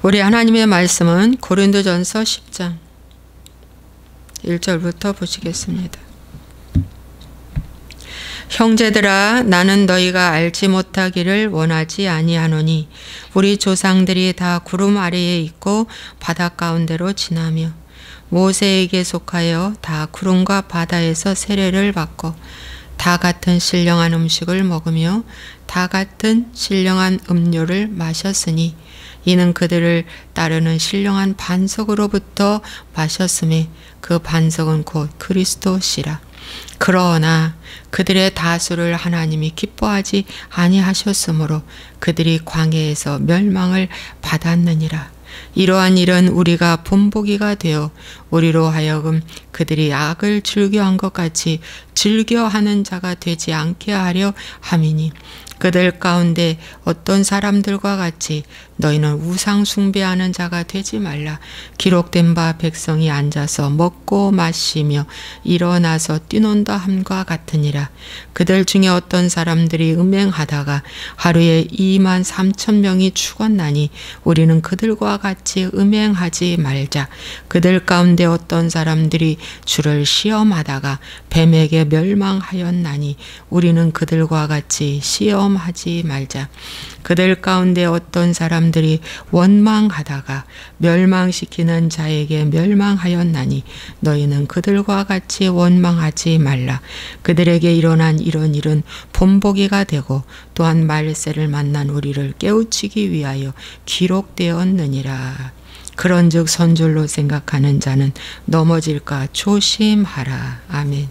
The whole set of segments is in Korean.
우리 하나님의 말씀은 고린도전서 10장 1절부터 보시겠습니다. 형제들아, 나는 너희가 알지 못하기를 원하지 아니하노니 우리 조상들이 다 구름 아래에 있고 바다 가운데로 지나며 모세에게 속하여 다 구름과 바다에서 세례를 받고 다 같은 신령한 음식을 먹으며 다 같은 신령한 음료를 마셨으니 이는 그들을 따르는 신령한 반석으로부터 마셨음에 그 반석은 곧 그리스도시라. 그러나 그들의 다수를 하나님이 기뻐하지 아니하셨으므로 그들이 광야에서 멸망을 받았느니라. 이러한 일은 우리가 본보기가 되어 우리로 하여금 그들이 악을 즐겨한 것 같이 즐겨하는 자가 되지 않게 하려 함이니 그들 가운데 어떤 사람들과 같이 너희는 우상 숭배하는 자가 되지 말라. 기록된 바 백성이 앉아서 먹고 마시며 일어나서 뛰논다 함과 같으니라. 그들 중에 어떤 사람들이 음행하다가 하루에 23,000명이 죽었나니 우리는 그들과 같이 음행하지 말자. 그들 가운데 어떤 사람들이 주를 시험하다가 뱀에게 멸망하였나니 우리는 그들과 같이 시험하지 말자. 그들 가운데 어떤 사람들이 원망하다가 멸망시키는 자에게 멸망하였나니 너희는 그들과 같이 원망하지 말라. 그들에게 일어난 이런 일은 본보기가 되고 또한 말세를 만난 우리를 깨우치기 위하여 기록되었느니라. 그런즉 선줄로 생각하는 자는 넘어질까 조심하라. 아멘.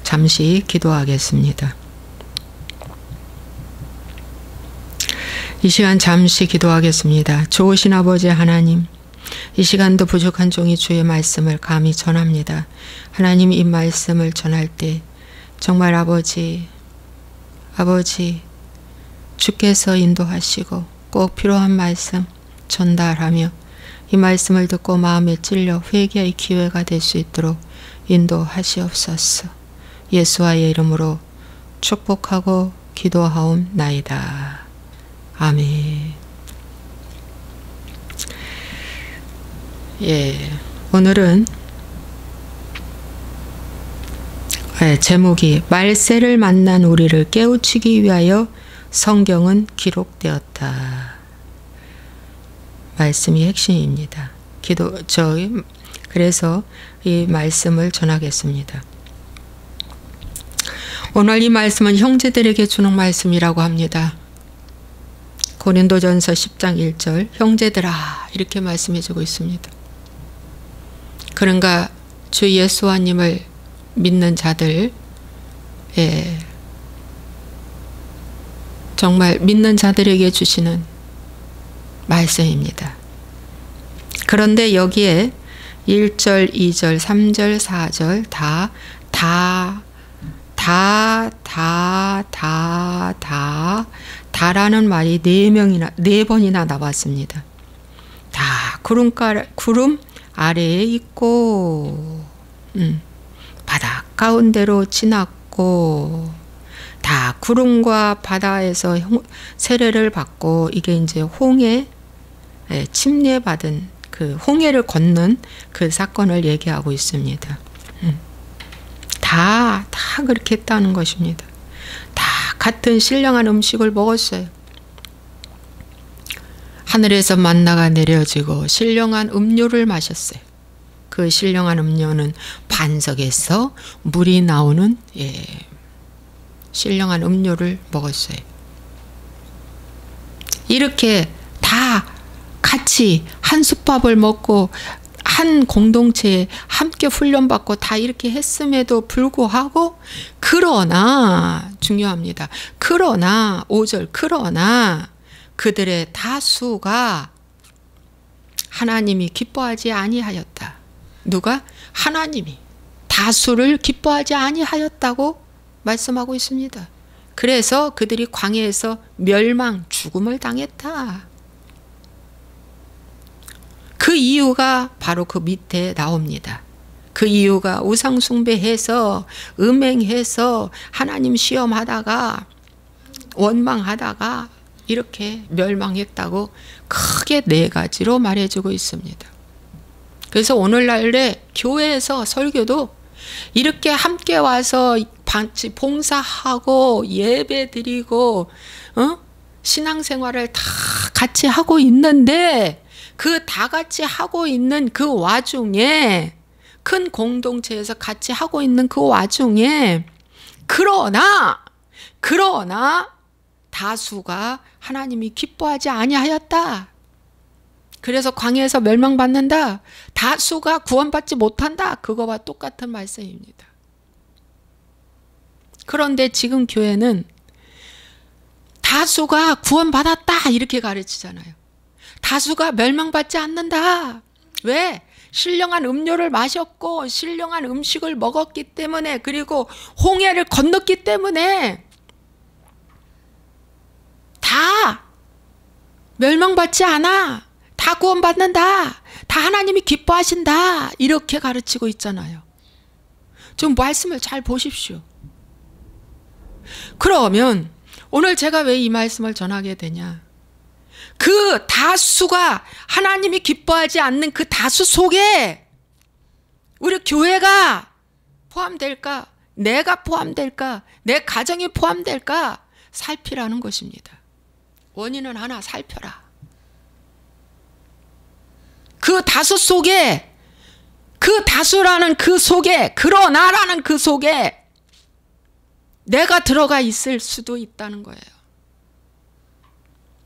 잠시 기도하겠습니다. 이 시간 잠시 기도하겠습니다. 좋으신 아버지 하나님, 이 시간도 부족한 종이 주의 말씀을 감히 전합니다. 하나님, 이 말씀을 전할 때 정말 아버지 주께서 인도하시고 꼭 필요한 말씀 전달하며 이 말씀을 듣고 마음에 찔려 회개의 기회가 될 수 있도록 인도하시옵소서. 예수와의 이름으로 축복하고 기도하옵나이다. 아멘. 오늘은 제목이 말세를 만난 우리를 깨우치기 위하여 성경은 기록되었다. 말씀이 핵심입니다. 그래서 이 말씀을 전하겠습니다. 오늘 이 말씀은 형제들에게 주는 말씀이라고 합니다. 고린도전서 10장 1절 형제들아 이렇게 말씀해주고 있습니다. 그런가 주 예수와님을 믿는 자들, 정말 믿는 자들에게 주시는 말씀입니다. 그런데 여기에 1절, 2절, 3절, 4절 다라는 말이 4번이나 나왔습니다. 다 구름 아래에 있고 바다 가운데로 지났고 다 구름과 바다에서 세례를 받고 이게 이제 홍해 침례받은 그 홍해를 건넌 그 사건을 얘기하고 있습니다. 다 그렇게 했다는 것입니다. 다 같은 신령한 음식을 먹었어요. 하늘에서 만나가 내려지고 신령한 음료를 마셨어요. 그 신령한 음료는 반석에서 물이 나오는 신령한 음료를 먹었어요. 이렇게 다 같이 한 솥밥을 먹고 한 공동체에 함께 훈련받고 다 이렇게 했음에도 불구하고 그러나 중요합니다. 그러나 5절 그러나 그들의 다수가 하나님이 기뻐하지 아니하였다. 누가? 하나님이 다수를 기뻐하지 아니하였다고 말씀하고 있습니다. 그래서 그들이 광야에서 멸망, 죽음을 당했다. 그 이유가 바로 그 밑에 나옵니다. 그 이유가 우상숭배해서 음행해서 하나님 시험하다가 원망하다가 이렇게 멸망했다고 크게 4가지로 말해주고 있습니다. 그래서 오늘날에 교회에서 설교도 이렇게 함께 와서 봉사하고 예배 드리고 신앙생활을 다 같이 하고 있는데 그 다 같이 하고 있는 그 와중에 큰 공동체에서 같이 하고 있는 그 와중에 그러나 다수가 하나님이 기뻐하지 아니하였다. 그래서 광야에서 멸망받는다. 다수가 구원받지 못한다. 그거와 똑같은 말씀입니다. 그런데 지금 교회는 다수가 구원받았다 이렇게 가르치잖아요. 다수가 멸망받지 않는다. 왜? 신령한 음료를 마셨고 신령한 음식을 먹었기 때문에, 그리고 홍해를 건넜기 때문에 다 멸망받지 않아. 다 구원받는다. 다 하나님이 기뻐하신다. 이렇게 가르치고 있잖아요. 좀 말씀을 잘 보십시오. 그러면 오늘 제가 왜 이 말씀을 전하게 되냐? 그 다수가 하나님이 기뻐하지 않는 그 다수 속에 우리 교회가 포함될까? 내가 포함될까? 내 가정이 포함될까? 살피라는 것입니다. 원인은 하나, 살펴라. 그 다수 속에, 그 다수라는 그 속에, 그러나라는 그 속에 내가 들어가 있을 수도 있다는 거예요.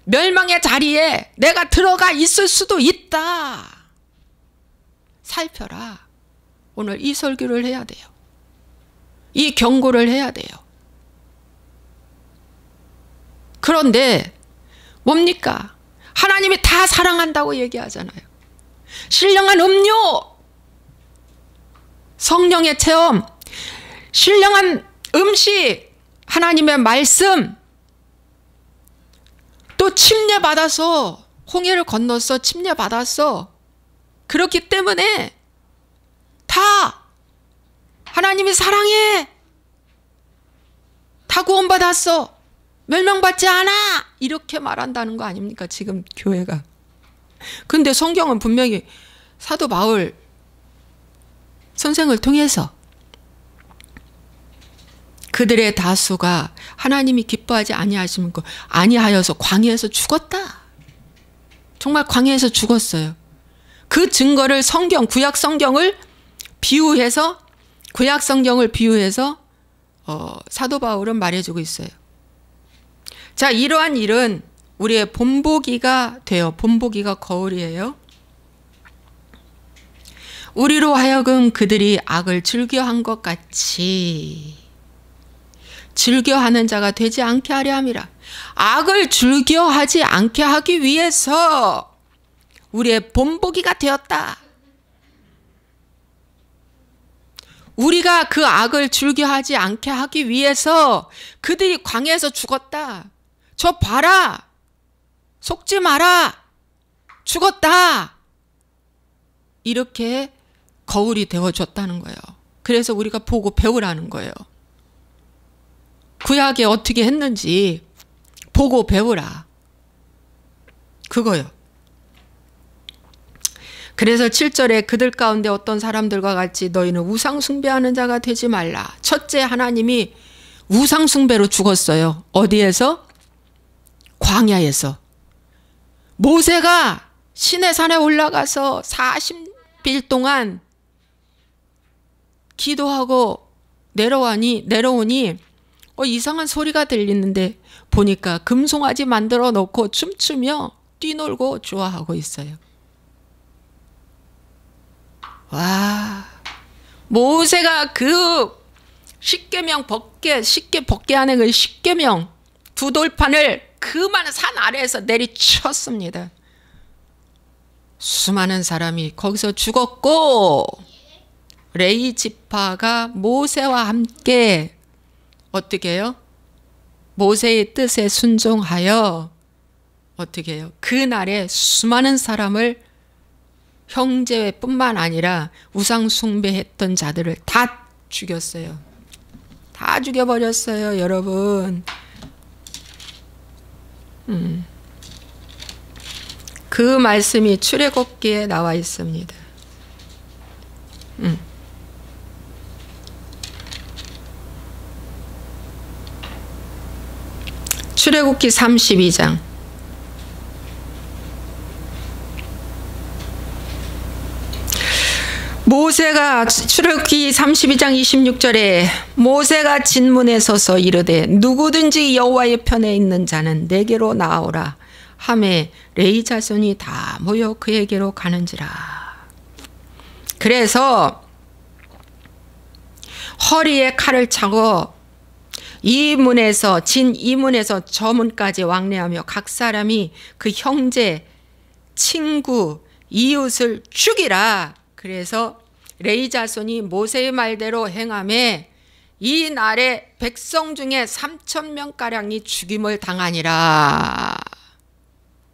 멸망의 자리에 내가 들어가 있을 수도 있다. 살펴라. 오늘 이 설교를 해야 돼요. 이 경고를 해야 돼요. 그런데 뭡니까? 하나님이 다 사랑한다고 얘기하잖아요. 신령한 음료, 성령의 체험, 신령한 음식, 하나님의 말씀, 또 침례받아서 홍해를 건너서 침례받았어. 그렇기 때문에 다 하나님이 사랑해. 다 구원받았어. 멸망받지 않아. 이렇게 말한다는 거 아닙니까? 지금 교회가. 근데 성경은 분명히 사도 바울 선생을 통해서 그들의 다수가 하나님이 기뻐하지 아니하여서 광야에서 죽었다. 정말 광야에서 죽었어요. 그 증거를 구약 성경을 비유해서 사도 바울은 말해주고 있어요. 자, 이러한 일은 우리의 본보기가 돼요. 본보기가 거울이에요. 우리로 하여금 그들이 악을 즐겨한 것 같이 즐겨하는 자가 되지 않게 하려 함이라. 악을 즐겨하지 않게 하기 위해서 우리의 본보기가 되었다. 우리가 그 악을 즐겨하지 않게 하기 위해서 그들이 광야에서 죽었다. 저 봐라. 속지 마라. 죽었다. 이렇게 거울이 되어줬다는 거예요. 그래서 우리가 보고 배우라는 거예요. 구약에 어떻게 했는지 보고 배우라. 그거요. 그래서 7절에 그들 가운데 어떤 사람들과 같이 너희는 우상 숭배하는 자가 되지 말라. 첫째, 하나님이 우상 숭배로 죽었어요. 어디에서? 광야에서. 모세가 시내산에 올라가서 40일 동안 기도하고 내려오니 이상한 소리가 들리는데 보니까 금송아지 만들어 놓고 춤추며 뛰놀고 좋아하고 있어요. 와, 모세가 그 십계명 쉽게 벗게 하는 그 십계명 두 돌판을 그 많은 산 아래에서 내리쳤습니다. 수많은 사람이 거기서 죽었고 레위 지파가 모세와 함께 어떻게 해요? 모세의 뜻에 순종하여 어떻게 해요? 그날에 수많은 사람을 형제뿐만 아니라 우상 숭배했던 자들을 다 죽였어요. 다 죽여버렸어요, 여러분. 그 말씀이 출애굽기에 나와 있습니다. 출애굽기 32장. 모세가 출애굽기 32장 26절에 모세가 진문에 서서 이르되 누구든지 여호와의 편에 있는 자는 내게로 나오라 하매 레위 자손이 다 모여 그에게로 가는지라. 그래서 허리에 칼을 차고 이 문에서 이 문에서 저 문까지 왕래하며 각 사람이 그 형제, 친구, 이웃을 죽이라. 그래서 레위 자손이 모세의 말대로 행하매 이 날에 백성 중에 3,000명가량이 죽임을 당하니라.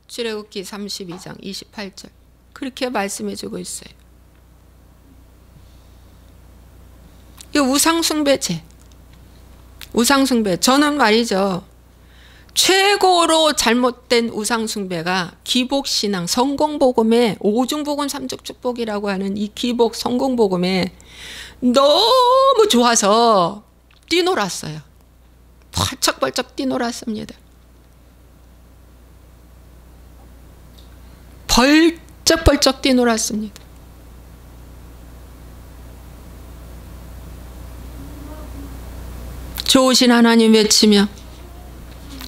출애굽기 32장 28절 그렇게 말씀해 주고 있어요. 이 우상숭배죄. 우상숭배. 저는 말이죠. 최고로 잘못된 우상숭배가 기복신앙, 성공복음에 오중복음 삼죽축복이라고 하는 이 기복 성공복음에 너무 좋아서 뛰놀았어요. 벌쩍벌쩍 뛰놀았습니다. 벌쩍벌쩍 뛰놀았습니다. 좋으신 하나님 외치며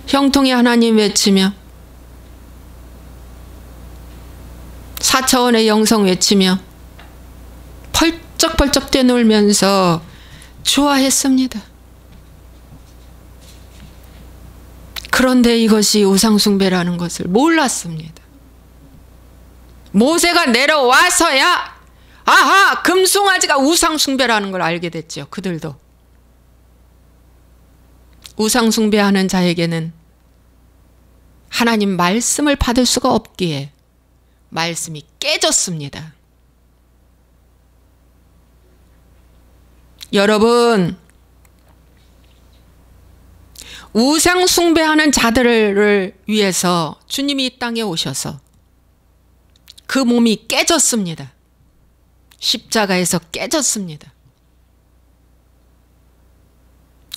형통의 하나님 외치며 4차원의 영성 외치며 펄쩍펄쩍 뛰놀면서 좋아했습니다. 그런데 이것이 우상숭배라는 것을 몰랐습니다. 모세가 내려와서야 아하, 금송아지가 우상숭배라는 걸 알게 됐죠. 그들도. 우상숭배하는 자에게는 하나님 말씀을 받을 수가 없기에 말씀이 깨졌습니다. 여러분, 우상숭배하는 자들을 위해서 주님이 이 땅에 오셔서 그 몸이 깨졌습니다. 십자가에서 깨졌습니다.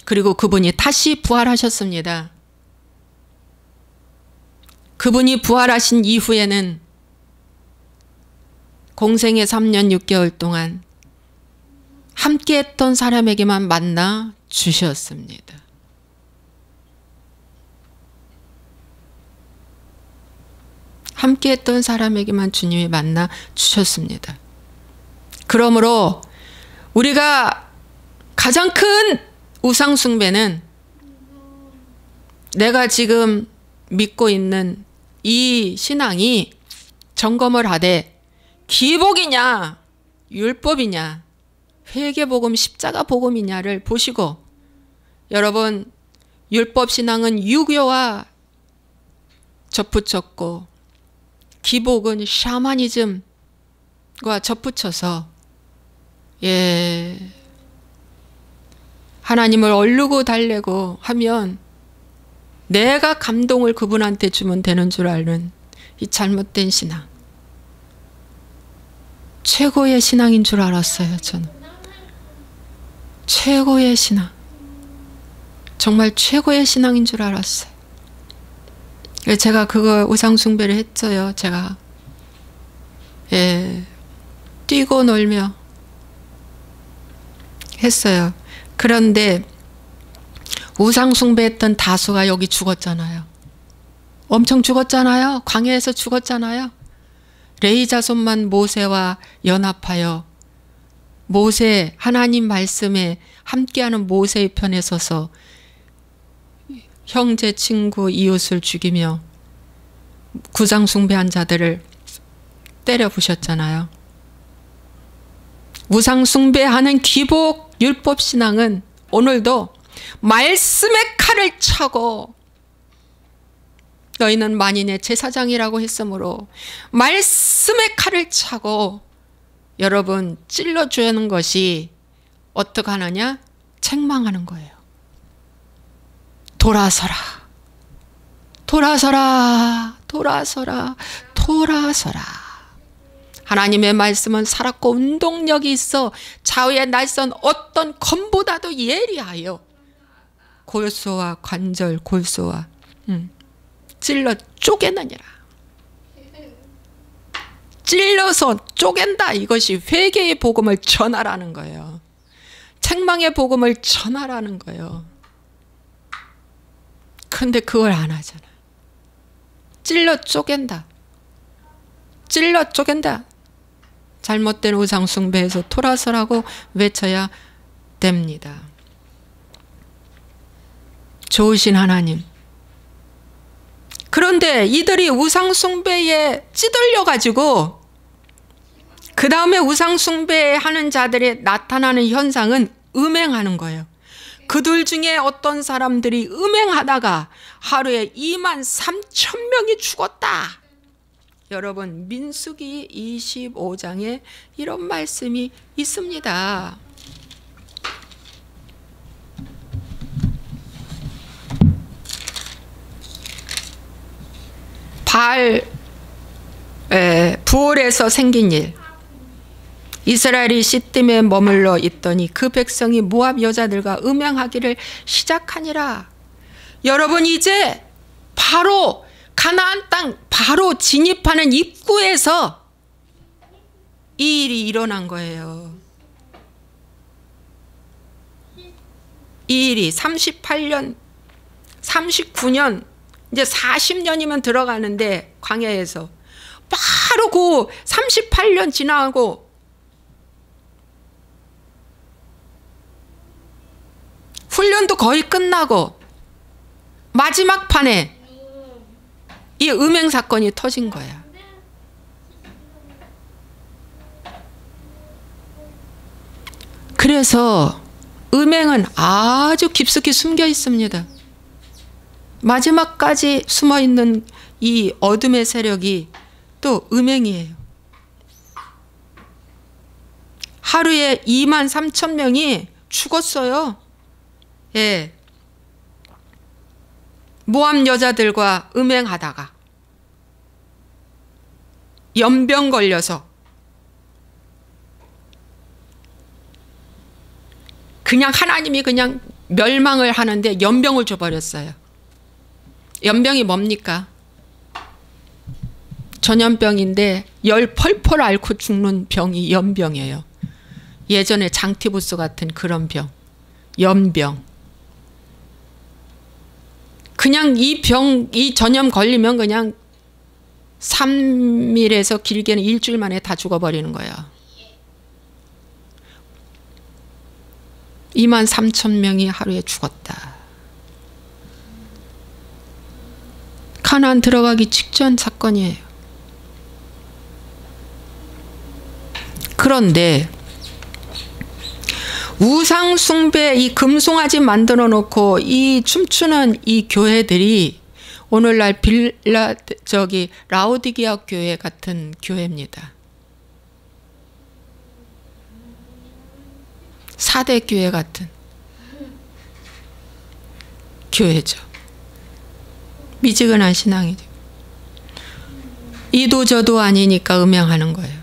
그리고 그분이 다시 부활하셨습니다. 그분이 부활하신 이후에는 공생의 3년 6개월 동안 함께했던 사람에게만 만나 주셨습니다. 함께했던 사람에게만 주님이 만나 주셨습니다. 그러므로 우리가 가장 큰 우상숭배는 내가 지금 믿고 있는 이 신앙이 점검을 하되 기복이냐 율법이냐 회개복음 십자가복음이냐를 보시고, 여러분 율법신앙은 유교와 접붙였고 기복은 샤머니즘과 접붙여서 하나님을 얼르고 달래고 하면 내가 감동을 그분한테 주면 되는 줄 아는 이 잘못된 신앙. 최고의 신앙인 줄 알았어요. 저는 최고의 신앙, 정말 최고의 신앙인 줄 알았어요. 제가 그거 우상숭배를 했어요. 제가 뛰고 놀며 했어요. 그런데 우상숭배했던 다수가 여기 죽었잖아요. 엄청 죽었잖아요. 광야에서 죽었잖아요. 레위 자손만 모세와 연합하여 모세, 하나님 말씀에 함께하는 모세의 편에 서서 형제, 친구, 이웃을 죽이며 구상숭배한 자들을 때려 부셨잖아요. 우상숭배하는 기복 율법신앙은 오늘도 말씀의 칼을 차고, 너희는 만인의 제사장이라고 했으므로 말씀의 칼을 차고 여러분 찔러주는 것이 어떻게 하느냐? 책망하는 거예요. 돌아서라, 돌아서라, 돌아서라, 돌아서라. 하나님의 말씀은 살았고 운동력이 있어 좌우에 날선 어떤 검보다도 예리하여 골소와 관절, 골소와 찔러 쪼개느니라. 찔러서 쪼갠다. 이것이 회개의 복음을 전하라는 거예요. 책망의 복음을 전하라는 거예요. 근데 그걸 안 하잖아. 찔러 쪼갠다. 찔러 쪼갠다. 잘못된 우상 숭배에서 돌아서라고 외쳐야 됩니다. 좋으신 하나님. 그런데 이들이 우상 숭배에 찌들려 가지고 그 다음에 우상 숭배하는 자들이 나타나는 현상은 음행하는 거예요. 그들 중에 어떤 사람들이 음행하다가 하루에 23,000명이 죽었다. 여러분, 민수기 25장에 이런 말씀이 있습니다. 부올에서 생긴 일. 이스라엘이 시딤에 머물러 있더니 그 백성이 모압 여자들과 음행하기를 시작하니라. 여러분, 이제 바로 가나안 땅 바로 진입하는 입구에서 이 일이 일어난 거예요. 이 일이 38년, 39년, 이제 40년이면 들어가는데 광야에서 바로 그 38년 지나고 훈련도 거의 끝나고 마지막 판에 이 음행 사건이 터진 거야. 그래서 음행은 아주 깊숙이 숨겨 있습니다. 마지막까지 숨어 있는 이 어둠의 세력이 또 음행이에요. 하루에 23,000명이 죽었어요. 예. 모압 여자들과 음행하다가 연병 걸려서 그냥 하나님이 그냥 멸망을 하는데 연병을 줘버렸어요. 연병이 뭡니까? 전염병인데 열 펄펄 앓고 죽는 병이 연병이에요. 예전에 장티부스 같은 그런 병, 연병. 그냥 이 전염 걸리면 그냥 3일에서 길게는 일주일 만에 다 죽어버리는 거예요. 23,000명이 하루에 죽었다. 가나안 들어가기 직전 사건이에요. 그런데 우상 숭배 이 금송아지 만들어 놓고 이 춤추는 이 교회들이 오늘날 라오디게아 교회 같은 교회입니다. 4대 교회 같은 교회죠. 미지근한 신앙이죠. 이도 저도 아니니까 음행하는 거예요.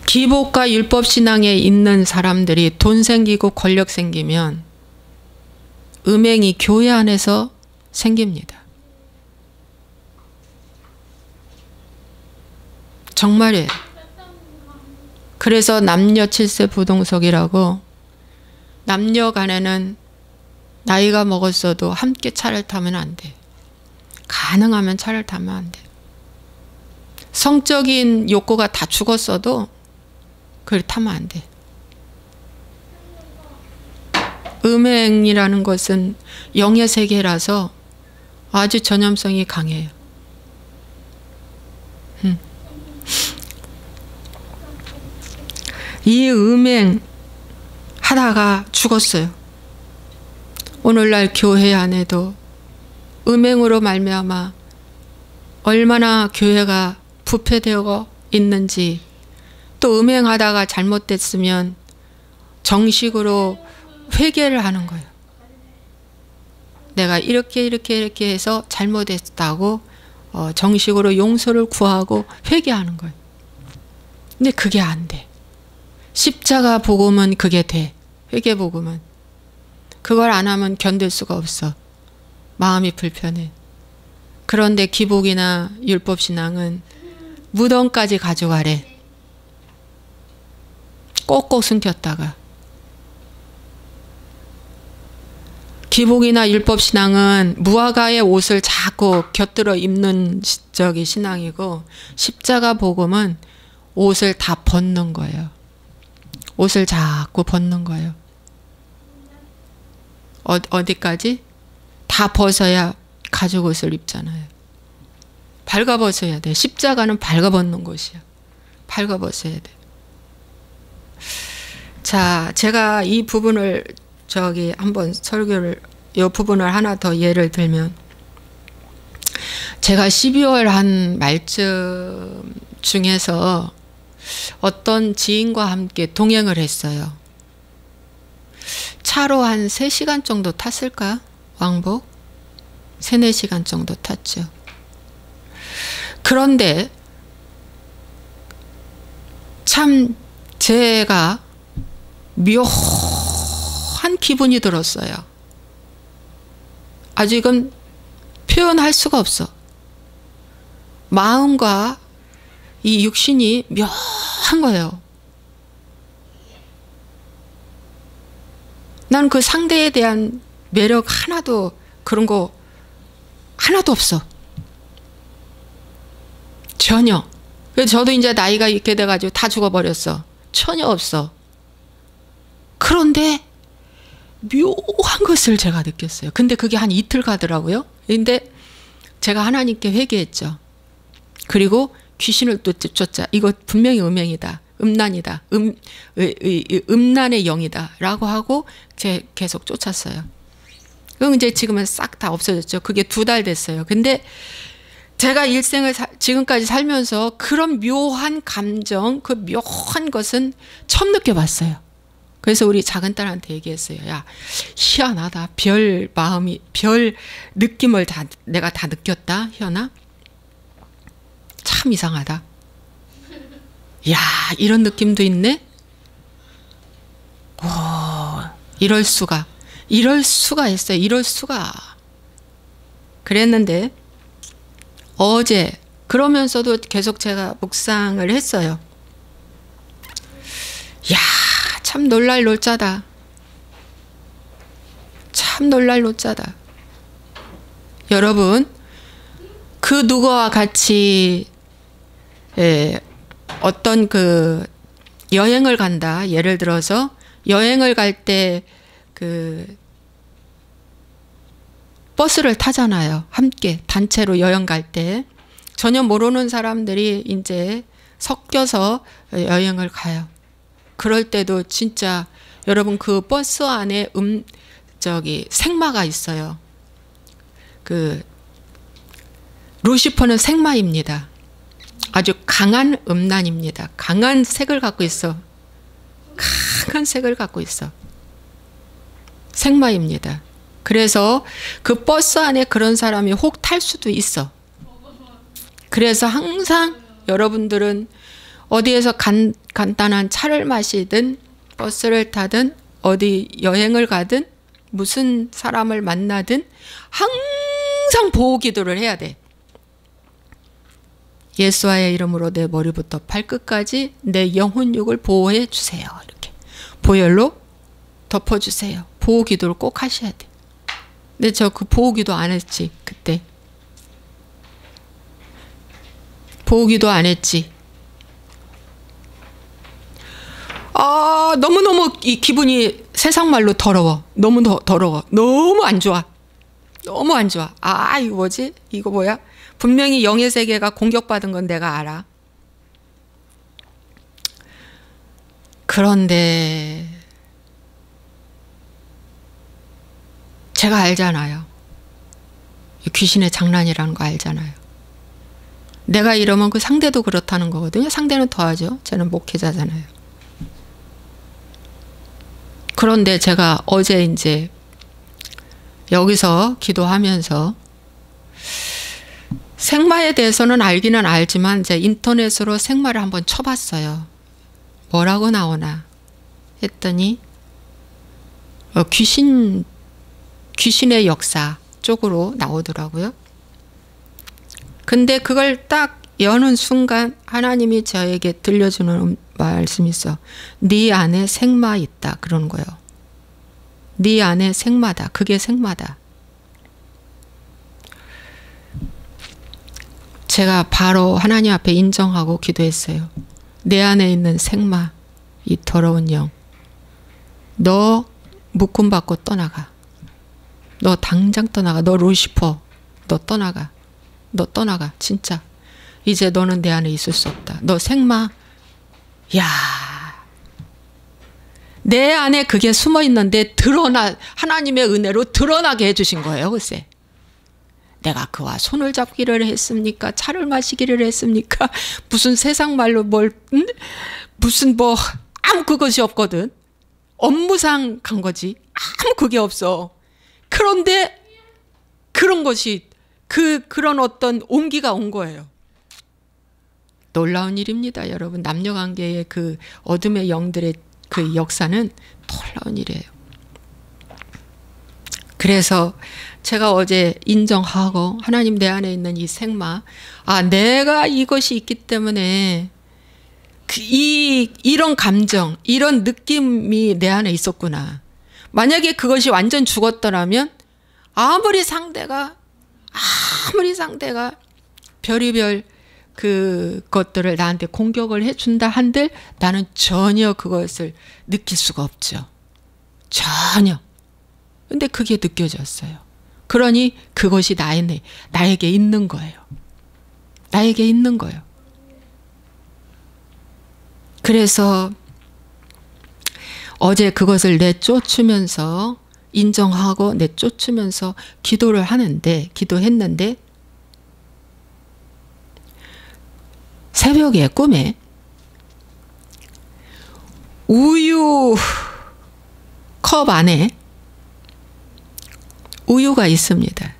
기복과 율법 신앙에 있는 사람들이 돈 생기고 권력 생기면 음행이 교회 안에서 생깁니다. 정말이에요. 그래서 남녀 7세 부동석이라고 남녀 간에는 나이가 먹었어도 함께 차를 타면 안 돼. 가능하면 차를 타면 안 돼. 성적인 욕구가 다 죽었어도 그걸 타면 안 돼. 음행이라는 것은 영의 세계라서 아주 전염성이 강해요. 이 음행 하다가 죽었어요. 오늘날 교회 안에도 음행으로 말미암아 얼마나 교회가 부패되어 있는지, 또 음행하다가 잘못됐으면 정식으로 회개를 하는 거예요. 내가 이렇게 해서 잘못했다고 정식으로 용서를 구하고 회개하는 거예요. 근데 그게 안 돼. 십자가 복음은 그게 돼. 회개 복음은. 그걸 안 하면 견딜 수가 없어. 마음이 불편해. 그런데 기복이나 율법신앙은 무덤까지 가져가래. 꼭꼭 숨겼다가. 기복이나 율법신앙은 무화과의 옷을 자꾸 곁들여 입는 신앙이고, 십자가 복음은 옷을 다 벗는 거예요. 옷을 자꾸 벗는 거예요. 어디까지? 다 벗어야 가죽 옷을 입잖아요. 발가벗어야 돼. 십자가는 발가벗는 것이야. 발가벗어야 돼. 자, 제가 이 부분을 한번 설교를, 이 부분을 하나 더 예를 들면, 제가 12월 한 말쯤 중에서 어떤 지인과 함께 동행을 했어요. 차로 한 3시간 정도 탔을까? 왕복? 3, 4시간 정도 탔죠. 그런데 참 제가 묘한 기분이 들었어요. 아직은 표현할 수가 없어. 마음과 이 육신이 묘한 거예요. 난 그 상대에 대한 매력 하나도, 그런 거 하나도 없어. 전혀. 그래서 저도 이제 나이가 있게 돼가지고 다 죽어버렸어. 전혀 없어. 그런데 묘한 것을 제가 느꼈어요. 근데 그게 한 이틀 가더라고요. 근데 제가 하나님께 회개했죠. 그리고 귀신을 또 쫓자. 이거 분명히 음행이다. 음란이다. 음란의 영이다. 라고 하고 계속 쫓았어요. 그럼 이제 지금은 싹 다 없어졌죠. 그게 2달 됐어요. 근데 제가 일생을 지금까지 살면서 그런 묘한 감정, 그 묘한 것은 처음 느껴봤어요. 그래서 우리 작은 딸한테 얘기했어요. 야, 희한하다. 별 느낌을 내가 다 느꼈다. 희연아. 참 이상하다. 야, 이런 느낌도 있네? 오, 이럴 수가 했어요. 이럴 수가. 그랬는데, 어제, 그러면서도 계속 제가 묵상을 했어요. 야, 참 놀랄 놀자다. 참 놀랄 놀자다. 여러분, 그 누구와 같이 어떤 그 여행을 간다. 예를 들어서 여행을 갈 때 그 버스를 타잖아요. 함께 단체로 여행 갈 때 전혀 모르는 사람들이 이제 섞여서 여행을 가요. 그럴 때도 진짜 여러분 그 버스 안에 생마가 있어요. 그 루시퍼는 생마입니다. 아주 강한 음란입니다. 강한 색을 갖고 있어. 강한 색을 갖고 있어. 생마입니다. 그래서 그 버스 안에 그런 사람이 혹 탈 수도 있어. 그래서 항상 여러분들은 어디에서 간단한 차를 마시든 버스를 타든 어디 여행을 가든 무슨 사람을 만나든 항상 보호 기도를 해야 돼. 예수와의 이름으로 내 머리부터 발끝까지 내 영혼육을 보호해 주세요. 이렇게 보혈로 덮어주세요. 보호 기도를 꼭 하셔야 돼. 근데 저 그 보호 기도 안 했지. 그때 보호 기도 안 했지. 아, 너무너무 이 기분이 세상 말로 더러워. 너무 더러워. 너무 안 좋아. 너무 안 좋아. 아, 이거 뭐지? 이거 뭐야? 분명히 영의 세계가 공격받은 건 내가 알아. 그런데 제가 알잖아요. 귀신의 장난이라는 거 알잖아요. 내가 이러면 그 상대도 그렇다는 거거든요. 상대는 더하죠. 쟤는 목회자잖아요. 그런데 제가 어제 이제 여기서 기도하면서 생마에 대해서는 알기는 알지만 이제 인터넷으로 생마를 한번 쳐봤어요. 뭐라고 나오나 했더니 귀신의 역사 쪽으로 나오더라고요. 근데 그걸 딱 여는 순간 하나님이 저에게 들려주는 말씀이 있어. 네 안에 생마 있다 그러는 거예요. 네 안에 생마다. 그게 생마다. 제가 바로 하나님 앞에 인정하고 기도했어요. 내 안에 있는 생마, 이 더러운 영, 너 묶음 받고 떠나가. 너 당장 떠나가. 너 루시퍼, 너 떠나가. 너 떠나가. 진짜 이제 너는 내 안에 있을 수 없다. 너 생마. 야, 내 안에 그게 숨어 있는데 하나님의 은혜로 드러나게 해주신 거예요. 글쎄, 내가 그와 손을 잡기를 했습니까? 차를 마시기를 했습니까? 무슨 세상 말로 무슨 아무 그것이 없거든. 업무상 간 거지. 아무 그게 없어. 그런데 그런 것이 그런 어떤 온기가 온 거예요. 놀라운 일입니다, 여러분. 남녀관계의 그 어둠의 영들의 그 역사는 놀라운 일이에요. 그래서 제가 어제 인정하고 하나님 내 안에 있는 이 생마, 내가 이것이 있기 때문에 이런 감정, 이런 느낌이 내 안에 있었구나. 만약에 그것이 완전 죽었더라면 아무리 상대가 별의별 그것들을 나한테 공격을 해준다 한들 나는 전혀 그것을 느낄 수가 없죠. 전혀. 근데 그게 느껴졌어요. 그러니 그것이 나에게 있는 거예요. 나에게 있는 거예요. 그래서 어제 그것을 내쫓으면서 인정하고 내쫓으면서 기도했는데 새벽에 꿈에 우유 컵 안에 우유가 있습니다.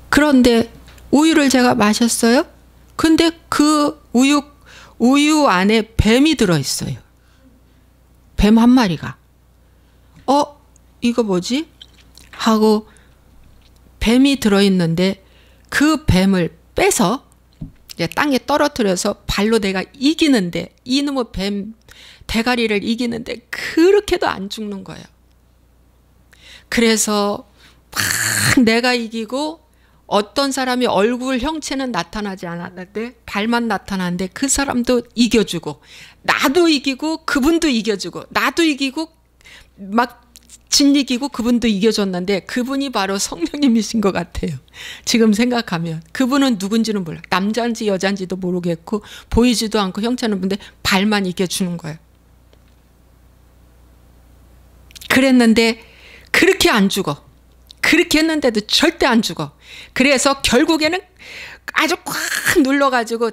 그런데 우유를 제가 마셨어요. 근데 그 우유 안에 뱀이 들어있어요. 뱀 한 마리가. 이거 뭐지? 하고 뱀이 들어있는데 그 뱀을 빼서 이제 땅에 떨어뜨려서 발로 내가 이기는데, 이놈의 뱀 대가리를 이기는데 그렇게도 안 죽는 거예요. 그래서 막 내가 이기고 어떤 사람이 얼굴 형체는 나타나지 않았는데 발만 나타나는데 그 사람도 이겨주고, 나도 이기고 그분도 이겨주고, 나도 이기고 막 진이기고 그분도 이겨줬는데 그분이 바로 성령님이신 것 같아요. 지금 생각하면 그분은 누군지는 몰라. 남자인지 여자인지도 모르겠고 보이지도 않고 형체는 없는데 발만 이겨주는 거예요. 그랬는데 그렇게 안 죽어. 그렇게 했는데도 절대 안 죽어. 그래서 결국에는 아주 꽉 눌러가지고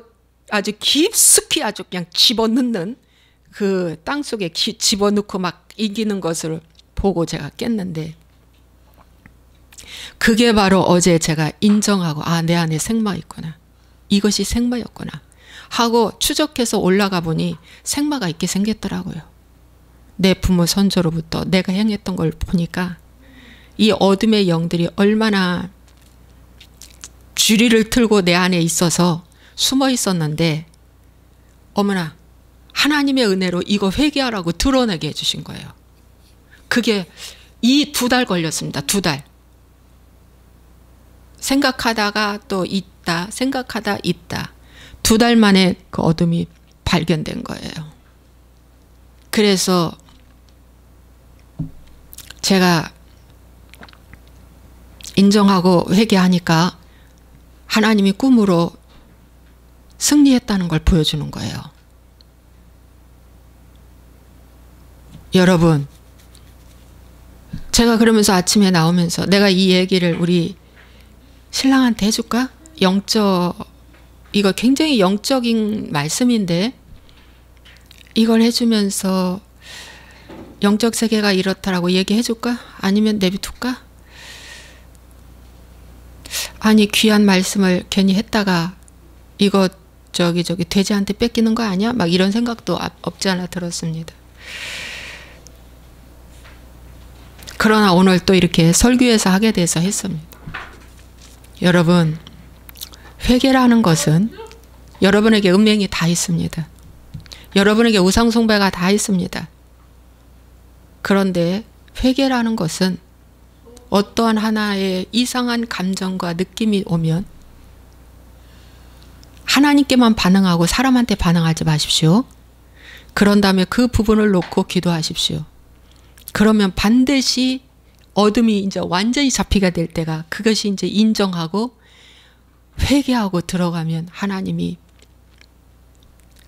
아주 깊숙이 아주 그냥 집어넣는, 그 땅속에 집어넣고 막 이기는 것을 보고 제가 깼는데, 그게 바로 어제 제가 인정하고 내 안에 생마 있구나. 이것이 생마였구나 하고 추적해서 올라가 보니 생마가 있게 생겼더라고요. 내 부모 선조로부터 내가 행했던 걸 보니까 이 어둠의 영들이 얼마나 주리를 틀고 내 안에 있어서 숨어 있었는데, 어머나 하나님의 은혜로 이거 회개하라고 드러내게 해주신 거예요. 그게 이 2달 걸렸습니다. 2달. 생각하다가 또 있다, 생각하다 있다. 2달 만에 그 어둠이 발견된 거예요. 그래서 제가 인정하고 회개하니까 하나님이 꿈으로 승리했다는 걸 보여주는 거예요. 여러분, 제가 그러면서 아침에 나오면서 내가 이 얘기를 우리 신랑한테 해줄까? 이거 굉장히 영적인 말씀인데 이걸 해주면서 영적 세계가 이렇다라고 얘기해 줄까? 아니면 내비둘까? 아니 귀한 말씀을 괜히 했다가 이거 저기 돼지한테 뺏기는 거 아니야? 막 이런 생각도 없지 않아 들었습니다. 그러나 오늘 또 이렇게 설교에서 하게 돼서 했습니다. 여러분, 회개라는 것은 여러분에게 음행이 다 있습니다. 여러분에게 우상숭배가 다 있습니다. 그런데 회개라는 것은 어떠한 하나의 이상한 감정과 느낌이 오면 하나님께만 반응하고 사람한테 반응하지 마십시오. 그런 다음에 그 부분을 놓고 기도하십시오. 그러면 반드시 어둠이 이제 완전히 잡히게 될 때가 그것이 이제 인정하고 회개하고 들어가면 하나님이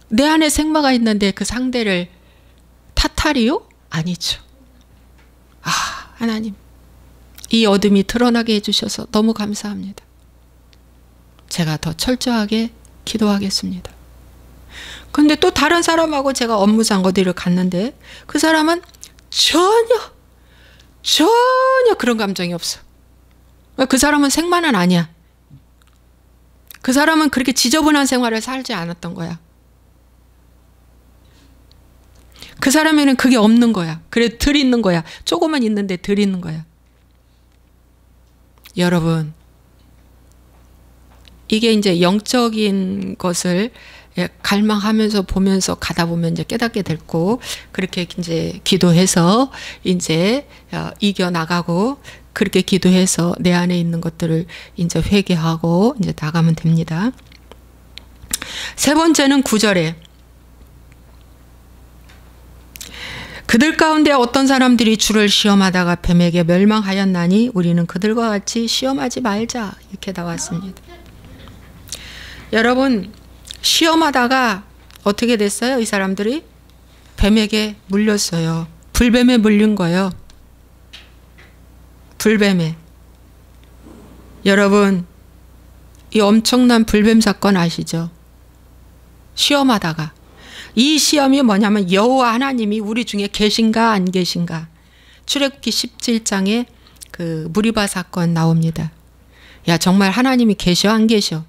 내 안에 생마가 있는데 그 상대를 탓하리요? 아니죠. 아, 하나님 이 어둠이 드러나게 해주셔서 너무 감사합니다. 제가 더 철저하게 기도하겠습니다. 근데 또 다른 사람하고 제가 업무상 어디를 갔는데 그 사람은 전혀 그런 감정이 없어. 그 사람은 생만은 아니야. 그 사람은 그렇게 지저분한 생활을 살지 않았던 거야. 그 사람에는 그게 없는 거야. 그래 들 있는 거야. 조금만 있는데 들 있는 거야. 여러분, 이게 이제 영적인 것을 갈망하면서 보면서 가다 보면 이제 깨닫게 됐고, 그렇게 이제 기도해서 이제 이겨 나가고, 그렇게 기도해서 내 안에 있는 것들을 이제 회개하고 이제 나가면 됩니다. 세 번째는 9절에 그들 가운데 어떤 사람들이 주를 시험하다가 뱀에게 멸망하였나니 우리는 그들과 같이 시험하지 말자, 이렇게 나왔습니다. 여러분, 시험하다가 어떻게 됐어요? 이 사람들이 뱀에게 물렸어요. 불뱀에 물린 거예요. 불뱀에. 여러분, 이 엄청난 불뱀 사건 아시죠? 시험하다가. 이 시험이 뭐냐면 여호와 하나님이 우리 중에 계신가 안 계신가. 출애굽기 17장에 그 무리바 사건 나옵니다. 야, 정말 하나님이 계셔 안 계셔?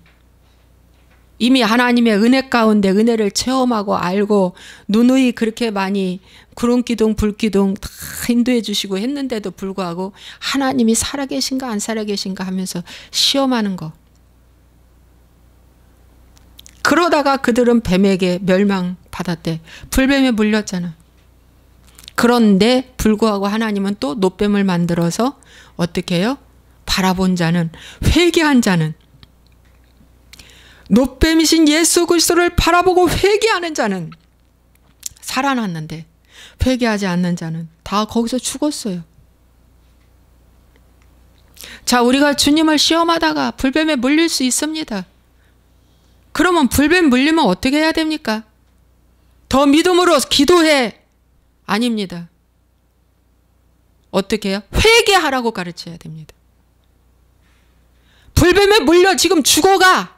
이미 하나님의 은혜 가운데 은혜를 체험하고 알고 누누이 그렇게 많이 구름기둥 불기둥 다 인도해 주시고 했는데도 불구하고 하나님이 살아계신가 안 살아계신가 하면서 시험하는 거. 그러다가 그들은 뱀에게 멸망받았대. 불뱀에 물렸잖아. 그런데 불구하고 하나님은 또 놋뱀을 만들어서 어떻게 해요? 바라본 자는, 회개한 자는, 놋뱀이신 예수 그리스도를 바라보고 회개하는 자는 살아났는데 회개하지 않는 자는 다 거기서 죽었어요. 자, 우리가 주님을 시험하다가 불뱀에 물릴 수 있습니다. 그러면 불뱀 물리면 어떻게 해야 됩니까? 더 믿음으로 기도해. 아닙니다. 어떻게 해요? 회개하라고 가르쳐야 됩니다. 불뱀에 물려 지금 죽어가.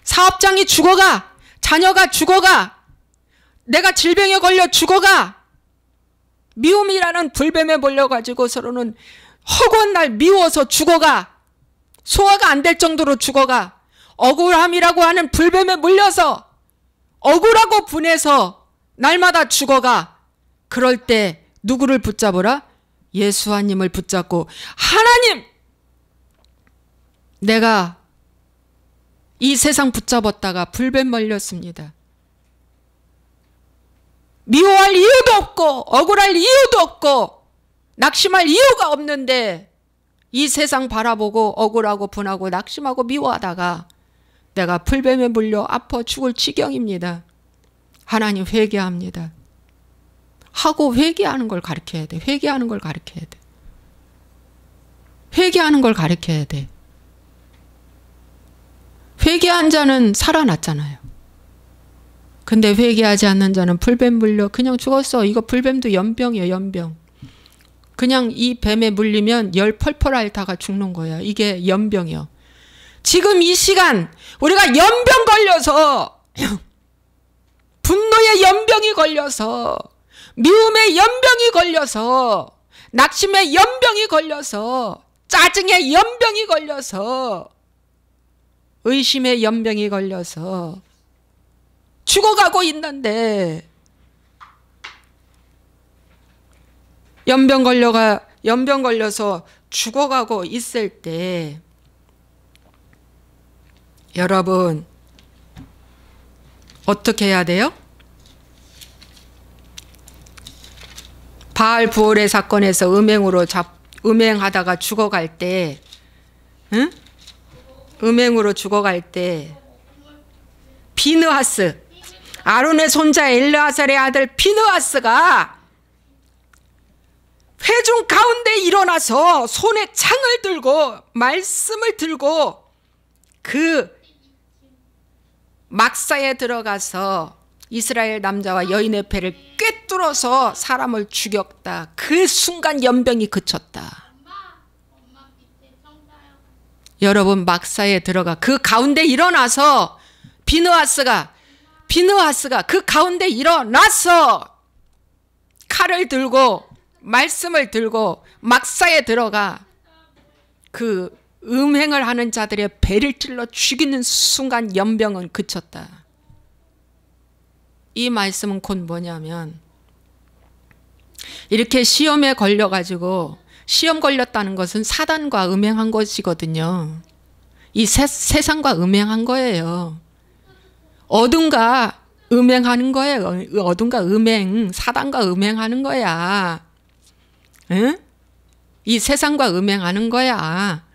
사업장이 죽어가. 자녀가 죽어가. 내가 질병에 걸려 죽어가. 미움이라는 불뱀에 몰려가지고 서로는 허구한 날 미워서 죽어가. 소화가 안 될 정도로 죽어가. 억울함이라고 하는 불뱀에 물려서 억울하고 분해서 날마다 죽어가. 그럴 때 누구를 붙잡으라? 예수님을 붙잡고, 하나님! 내가 이 세상 붙잡았다가 불뱀 물렸습니다. 미워할 이유도 없고 억울할 이유도 없고 낙심할 이유가 없는데 이 세상 바라보고 억울하고 분하고 낙심하고 미워하다가 내가 불뱀에 물려 아파 죽을 지경입니다. 하나님, 회개합니다. 하고 회개하는 걸 가르쳐야 돼. 회개하는 걸 가르쳐야 돼. 회개하는 걸 가르쳐야 돼. 회개한 자는 살아났잖아요. 근데 회개하지 않는 자는 불뱀 물려 그냥 죽었어. 이거 불뱀도 연병이에요, 연병. 그냥 이 뱀에 물리면 열 펄펄 앓다가 죽는 거예요. 이게 연병이요. 지금 이 시간 우리가 연병 걸려서 분노의 연병이 걸려서 미움의 연병이 걸려서, 낙심의 연병이 걸려서, 짜증의 연병이 걸려서, 의심의 연병이 걸려서 죽어가고 있는데, 연병 걸려서 죽어가고 있을 때 여러분 어떻게 해야 돼요? 바알 부올의 사건에서 음행하다가 죽어갈 때, 응? 음행으로 죽어갈 때 비느하스, 아론의 손자 엘르아살의 아들 비느하스가 회중 가운데 일어나서 손에 창을 들고 말씀을 들고 그 막사에 들어가서 이스라엘 남자와 여인의 배를 꿰뚫어서 사람을 죽였다. 그 순간 연병이 그쳤다. 여러분, 막사에 들어가 그 가운데 일어나서 비느하스가 그 가운데 일어나서 칼을 들고 말씀을 들고 막사에 들어가 그 음행을 하는 자들의 배를 찔러 죽이는 순간 연병은 그쳤다. 이 말씀은 곧 뭐냐면, 이렇게 시험에 걸려가지고, 시험 걸렸다는 것은 사단과 음행한 것이거든요. 이 세상과 음행한 거예요. 어둠과 음행하는 거예요. 어둠과 음행, 사단과 음행하는 거야. 응? 이 세상과 음행하는 거야.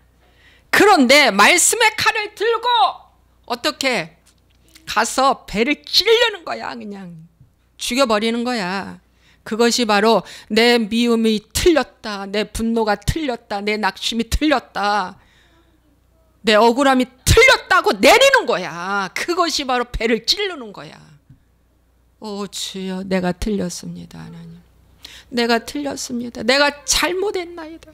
그런데 말씀의 칼을 들고 어떻게 가서 배를 찌르는 거야. 그냥 죽여버리는 거야. 그것이 바로 내 미움이 틀렸다, 내 분노가 틀렸다, 내 낙심이 틀렸다, 내 억울함이 틀렸다고 내리는 거야. 그것이 바로 배를 찌르는 거야. 오 주여, 내가 틀렸습니다. 하나님, 내가 틀렸습니다. 내가 잘못했나이다.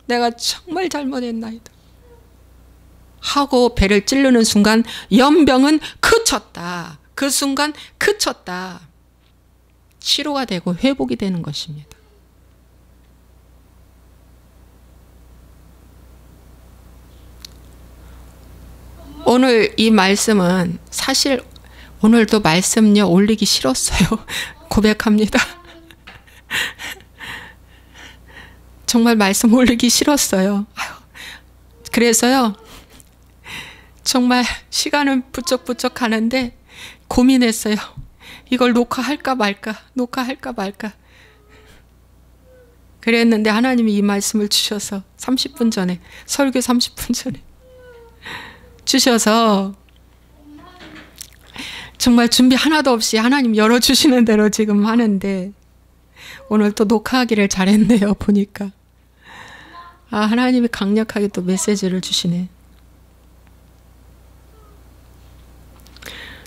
내가 정말 잘못했나이다 하고 배를 찌르는 순간 연병은 그쳤다. 그 순간 그쳤다. 치료가 되고 회복이 되는 것입니다. 오늘 이 말씀은 사실 오늘도 말씀요 올리기 싫었어요. 고백합니다. 정말 말씀 올리기 싫었어요. 그래서요 정말 시간은 부쩍부쩍 가는데 고민했어요. 이걸 녹화할까 말까, 녹화할까 말까. 그랬는데 하나님이 이 말씀을 주셔서 30분 전에, 설교 30분 전에 주셔서 정말 준비 하나도 없이 하나님 열어주시는 대로 지금 하는데, 오늘 또 녹화하기를 잘했네요. 보니까 하나님이 강력하게 또 메시지를 주시네.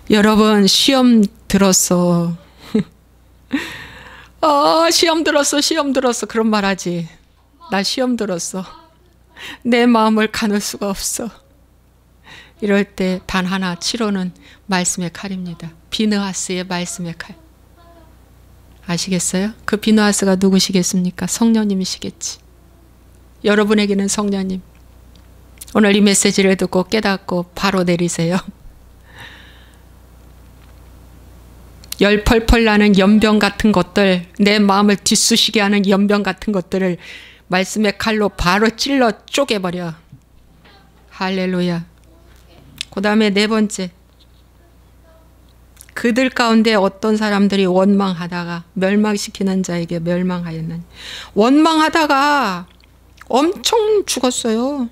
여러분, 시험 들었어. 시험 들었어 그런 말 하지. 나 시험 들었어. 내 마음을 가눌 수가 없어. 이럴 때 단 하나, 치료는 말씀의 칼입니다. 비느하스의 말씀의 칼. 아시겠어요? 그 비느하스가 누구시겠습니까? 성령님이시겠지. 여러분에게는 성령님. 오늘 이 메시지를 듣고 깨닫고 바로 내리세요. 열 펄펄 나는 연병 같은 것들, 내 마음을 뒤쑤시게 하는 연병 같은 것들을 말씀의 칼로 바로 찔러 쪼개버려. 할렐루야. 그 다음에 네 번째, 그들 가운데 어떤 사람들이 원망하다가 멸망시키는 자에게 멸망하였나니. 원망하다가 엄청 죽었어요.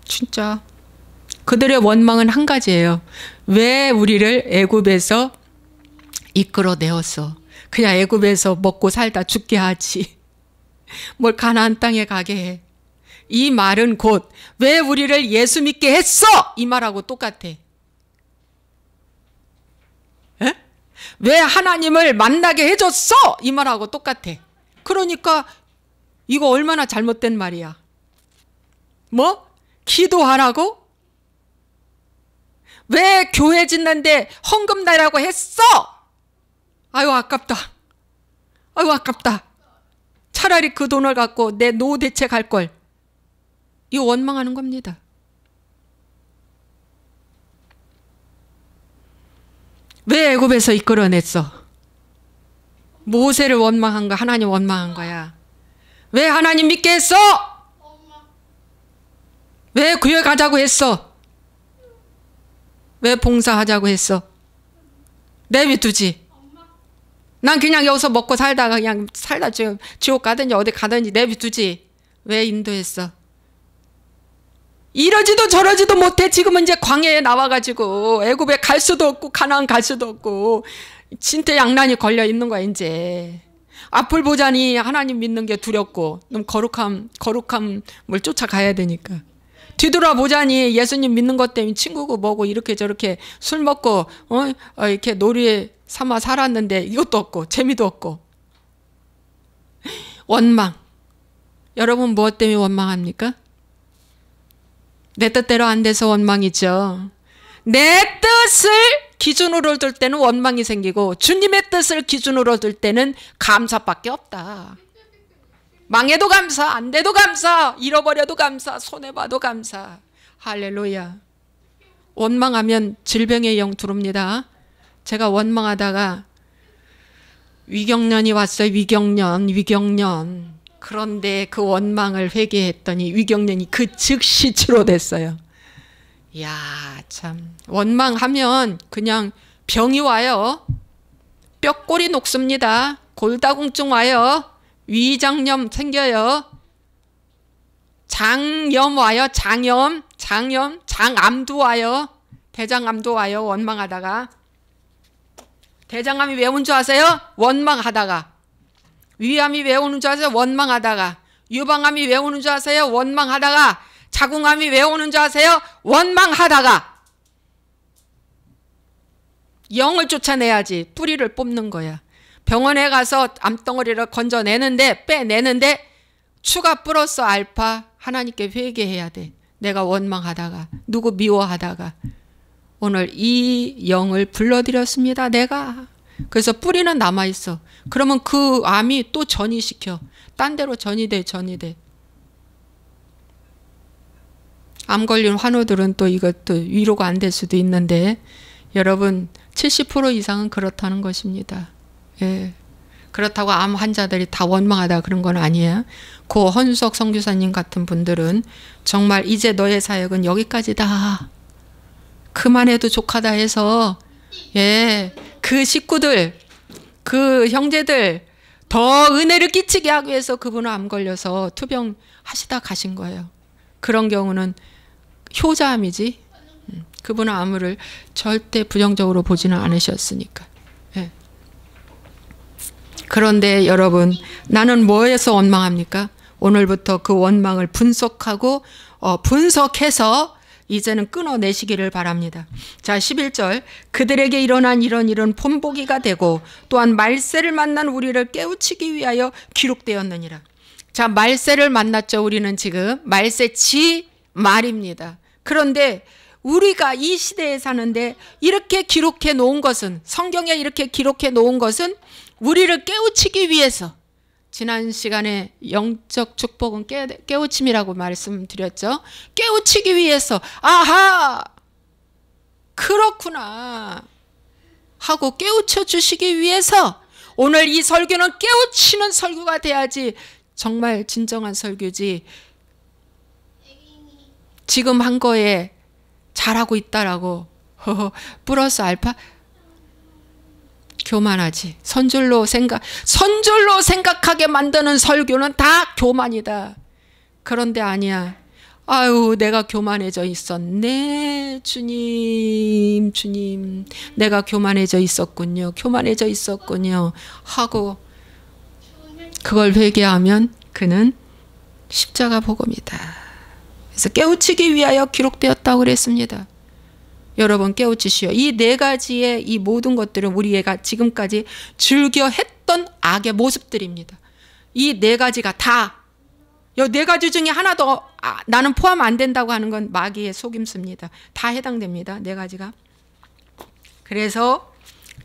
진짜. 그들의 원망은 한 가지예요. 왜 우리를 애굽에서 이끌어내었어? 그냥 애굽에서 먹고 살다 죽게 하지. 뭘 가나안 땅에 가게 해. 이 말은 곧 왜 우리를 예수 믿게 했어? 이 말하고 똑같아. 에? 왜 하나님을 만나게 해줬어? 이 말하고 똑같아. 그러니까 이거 얼마나 잘못된 말이야. 뭐? 기도하라고? 왜 교회 짓는데 헌금 내라고 했어? 아유 아깝다. 아유 아깝다. 차라리 그 돈을 갖고 내 노후 대책 할 걸. 이거 원망하는 겁니다. 왜 애굽에서 이끌어냈어? 모세를 원망한 거, 하나님 원망한 거야. 왜 하나님 믿게 했어? 왜 교회 가자고 했어? 왜 봉사하자고 했어? 내비두지. 난 그냥 여기서 먹고 살다가 그냥 살다 지옥 가든지 어디 가든지 내비두지. 왜 인도했어? 이러지도 저러지도 못해. 지금은 이제 광야에 나와가지고 애굽에 갈 수도 없고 가나안 갈 수도 없고 진퇴양난이 걸려 있는 거야 이제. 앞을 보자니 하나님 믿는 게 두렵고 너무 거룩함을 쫓아가야 되니까. 뒤돌아보자니 예수님 믿는 것 때문에 친구고 뭐고 이렇게 저렇게 술 먹고 이렇게 놀이 삼아 살았는데 이것도 없고 재미도 없고. 원망. 여러분 무엇 때문에 원망합니까? 내 뜻대로 안 돼서 원망이죠. 내 뜻을 기준으로 둘 때는 원망이 생기고 주님의 뜻을 기준으로 둘 때는 감사밖에 없다. 망해도 감사, 안 돼도 감사, 잃어버려도 감사, 손해봐도 감사. 할렐루야. 원망하면 질병의 영 들어옵니다. 제가 원망하다가 위경련이 왔어요. 위경련. 그런데 그 원망을 회개했더니 위경련이 그 즉시 치료됐어요. 이야, 참. 원망하면 그냥 병이 와요. 뼈골이 녹습니다. 골다공증 와요. 위장염 생겨요. 장염 와요. 장암도 와요. 대장암도 와요. 원망하다가. 대장암이 왜 온 줄 아세요? 원망하다가. 위암이 왜 오는 줄 아세요? 원망하다가. 유방암이 왜 오는 줄 아세요? 원망하다가. 자궁암이 왜 오는 줄 아세요? 원망하다가. 영을 쫓아내야지. 뿌리를 뽑는 거야. 병원에 가서 암덩어리를 빼내는데 추가 플러스 알파 하나님께 회개해야 돼. 내가 원망하다가 누구 미워하다가 오늘 이 영을 불러들였습니다. 내가. 그래서 뿌리는 남아있어. 그러면 그 암이 또 전이시켜. 딴 데로 전이돼. 암 걸린 환우들은 또 이것도 위로가 안 될 수도 있는데 여러분 70% 이상은 그렇다는 것입니다. 예. 그렇다고 암 환자들이 다 원망하다 그런 건 아니에요. 고 헌수석 선교사님 같은 분들은 정말 이제 너의 사역은 여기까지다. 그만해도 족하다 해서 그 식구들, 그 형제들 더 은혜를 끼치게 하기 위해서 그분은 암 걸려서 투병하시다 가신 거예요. 그런 경우는 효자암이지. 그분은 암을 절대 부정적으로 보지는 않으셨으니까. 그런데 여러분, 나는 뭐에서 원망합니까? 오늘부터 그 원망을 분석해서 이제는 끊어내시기를 바랍니다. 자, 11절. 그들에게 일어난 이런 본보기가 되고 또한 말세를 만난 우리를 깨우치기 위하여 기록되었느니라. 자, 말세를 만났죠. 우리는 지금 말세치 말입니다. 그런데 우리가 이 시대에 사는데 이렇게 기록해 놓은 것은, 성경에 이렇게 기록해 놓은 것은 우리를 깨우치기 위해서, 지난 시간에 영적 축복은 깨우침이라고 말씀드렸죠. 깨우치기 위해서, 아하, 그렇구나 하고 깨우쳐 주시기 위해서 오늘 이 설교는 깨우치는 설교가 돼야지 정말 진정한 설교지, 지금 한 거에 잘하고 있다라고 플러스 알파 교만하지. 선줄로 생각하게 만드는 설교는 다 교만이다. 그런데 아니야. 아유, 내가 교만해져 있었네. 주님, 내가 교만해져 있었군요. 하고 그걸 회개하면 그는 십자가 복음이다. 그래서 깨우치기 위하여 기록되었다고 그랬습니다. 여러분, 깨우치시오. 이 네 가지의 이 모든 것들은 우리가 지금까지 즐겨 했던 악의 모습들입니다. 이 네 가지가 다, 이 네 가지 중에 하나도 나는 포함 안 된다고 하는 건 마귀의 속임수입니다. 다 해당됩니다. 네 가지가. 그래서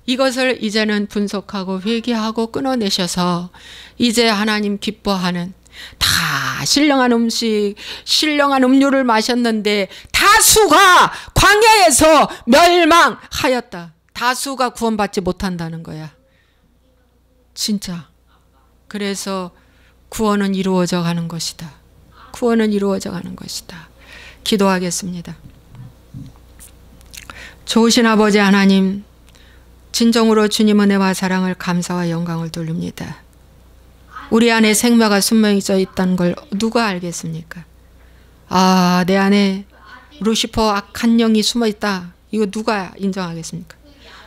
이것을 이제는 분석하고 회개하고 끊어내셔서 이제 하나님 기뻐하는, 다 신령한 음식, 신령한 음료를 마셨는데 다수가 광야에서 멸망하였다. 다수가 구원받지 못한다는 거야. 진짜. 그래서 구원은 이루어져 가는 것이다. 구원은 이루어져 가는 것이다. 기도하겠습니다. 좋으신 아버지 하나님, 진정으로 주님 은혜와 사랑을 감사와 영광을 돌립니다. 우리 안에 생명가 숨겨져 있다는 걸 누가 알겠습니까? 아, 내 안에 루시퍼 악한 영이 숨어 있다. 이거 누가 인정하겠습니까?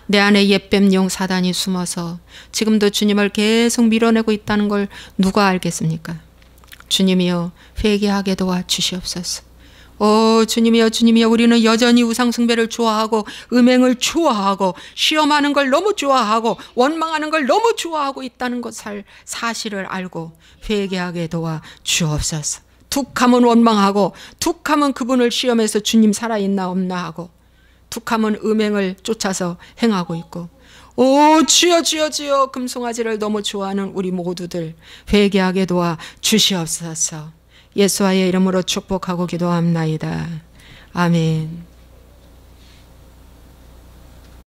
내 안에 옛뱀 영 사단이 숨어서 지금도 주님을 계속 밀어내고 있다는 걸 누가 알겠습니까? 주님이여, 회개하게 도와 주시옵소서. 주님이여, 주님이여, 우리는 여전히 우상숭배를 좋아하고 음행을 좋아하고 시험하는 걸 너무 좋아하고 원망하는 걸 너무 좋아하고 있다는 것을 사실을 알고 회개하게 도와 주옵소서. 툭하면 원망하고 툭하면 그분을 시험해서 주님 살아있나 없나 하고 툭하면 음행을 쫓아서 행하고 있고, 주여 주여 주여, 금송아지를 너무 좋아하는 우리 모두들 회개하게 도와 주시옵소서. 예수와의 이름으로 축복하고 기도합나이다. 아멘.